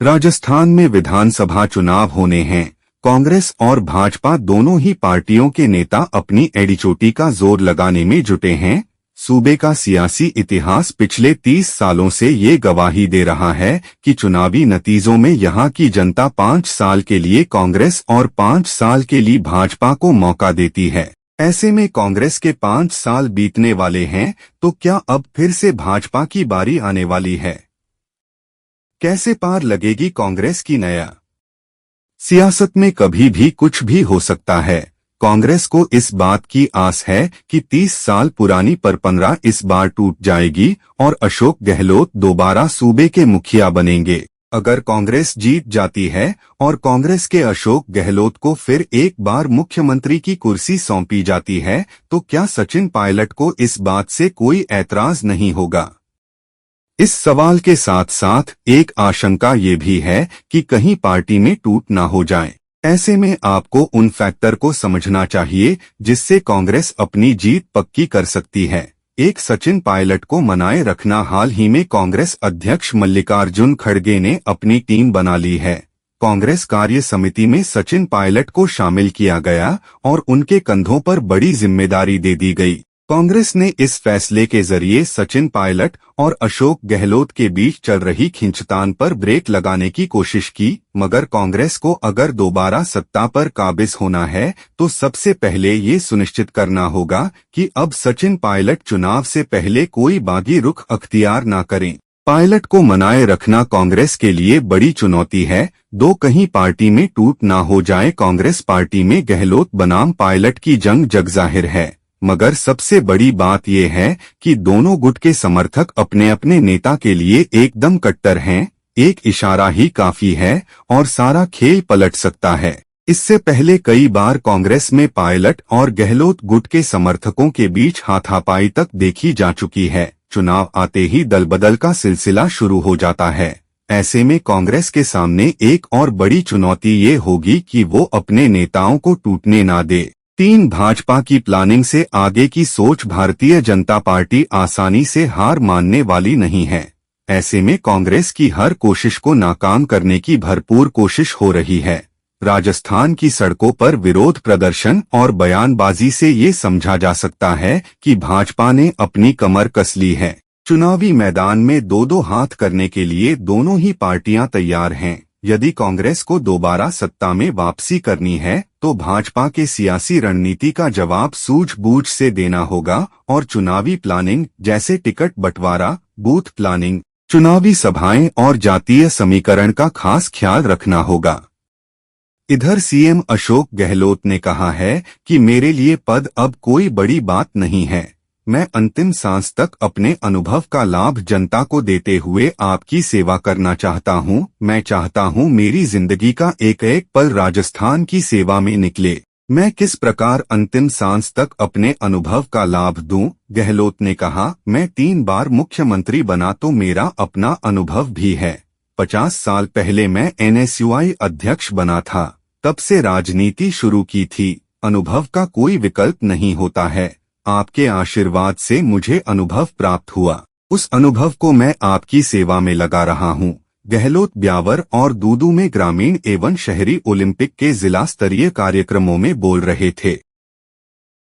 राजस्थान में विधानसभा चुनाव होने हैं। कांग्रेस और भाजपा दोनों ही पार्टियों के नेता अपनी एड़ीचोटी का जोर लगाने में जुटे हैं। सूबे का सियासी इतिहास पिछले 30 सालों से ये गवाही दे रहा है कि चुनावी नतीजों में यहां की जनता 5 साल के लिए कांग्रेस और 5 साल के लिए भाजपा को मौका देती है। ऐसे में कांग्रेस के 5 साल बीतने वाले हैं, तो क्या अब फिर से भाजपा की बारी आने वाली है? कैसे पार लगेगी कांग्रेस की नया? सियासत में कभी भी कुछ भी हो सकता है। कांग्रेस को इस बात की आस है कि 30 साल पुरानी परंपरा इस बार टूट जाएगी और अशोक गहलोत दोबारा सूबे के मुखिया बनेंगे। अगर कांग्रेस जीत जाती है और कांग्रेस के अशोक गहलोत को फिर एक बार मुख्यमंत्री की कुर्सी सौंपी जाती है, तो क्या सचिन पायलट को इस बात से कोई ऐतराज नहीं होगा? इस सवाल के साथ साथ एक आशंका ये भी है कि कहीं पार्टी में टूट ना हो जाए। ऐसे में आपको उन फैक्टर को समझना चाहिए जिससे कांग्रेस अपनी जीत पक्की कर सकती है। एक, सचिन पायलट को मनाए रखना। हाल ही में कांग्रेस अध्यक्ष मल्लिकार्जुन खड़गे ने अपनी टीम बना ली है। कांग्रेस कार्य समिति में सचिन पायलट को शामिल किया गया और उनके कंधों पर बड़ी जिम्मेदारी दे दी गई। कांग्रेस ने इस फैसले के जरिए सचिन पायलट और अशोक गहलोत के बीच चल रही खींचतान पर ब्रेक लगाने की कोशिश की, मगर कांग्रेस को अगर दोबारा सत्ता पर काबिज होना है तो सबसे पहले ये सुनिश्चित करना होगा कि अब सचिन पायलट चुनाव से पहले कोई बागी रुख अख्तियार न करें। पायलट को मनाए रखना कांग्रेस के लिए बड़ी चुनौती है। दो, कहीं पार्टी में टूट न हो जाए। कांग्रेस पार्टी में गहलोत बनाम पायलट की जंग जगजाहिर है, मगर सबसे बड़ी बात यह है कि दोनों गुट के समर्थक अपने अपने नेता के लिए एकदम कट्टर हैं। एक इशारा ही काफी है और सारा खेल पलट सकता है। इससे पहले कई बार कांग्रेस में पायलट और गहलोत गुट के समर्थकों के बीच हाथापाई तक देखी जा चुकी है। चुनाव आते ही दलबदल का सिलसिला शुरू हो जाता है। ऐसे में कांग्रेस के सामने एक और बड़ी चुनौती ये होगी कि वो अपने नेताओं को टूटने ना दे। 3, भाजपा की प्लानिंग से आगे की सोच। भारतीय जनता पार्टी आसानी से हार मानने वाली नहीं है। ऐसे में कांग्रेस की हर कोशिश को नाकाम करने की भरपूर कोशिश हो रही है। राजस्थान की सड़कों पर विरोध प्रदर्शन और बयानबाजी से ये समझा जा सकता है कि भाजपा ने अपनी कमर कस ली है। चुनावी मैदान में दो हाथ करने के लिए दोनों ही पार्टियां तैयार हैं। यदि कांग्रेस को दोबारा सत्ता में वापसी करनी है तो भाजपा के सियासी रणनीति का जवाब सूझबूझ से देना होगा और चुनावी प्लानिंग जैसे टिकट बंटवारा, बूथ प्लानिंग, चुनावी सभाएं और जातीय समीकरण का खास ख्याल रखना होगा। इधर सीएम अशोक गहलोत ने कहा है कि मेरे लिए पद अब कोई बड़ी बात नहीं है। मैं अंतिम सांस तक अपने अनुभव का लाभ जनता को देते हुए आपकी सेवा करना चाहता हूं। मैं चाहता हूं मेरी जिंदगी का एक एक पल राजस्थान की सेवा में निकले। मैं किस प्रकार अंतिम सांस तक अपने अनुभव का लाभ दूं? गहलोत ने कहा, मैं 3 बार मुख्यमंत्री बना तो मेरा अपना अनुभव भी है। 50 साल पहले मैं NSUI अध्यक्ष बना था, तब से राजनीति शुरू की थी। अनुभव का कोई विकल्प नहीं होता है। आपके आशीर्वाद से मुझे अनुभव प्राप्त हुआ, उस अनुभव को मैं आपकी सेवा में लगा रहा हूं। गहलोत ब्यावर और दूदू में ग्रामीण एवं शहरी ओलंपिक के जिला स्तरीय कार्यक्रमों में बोल रहे थे।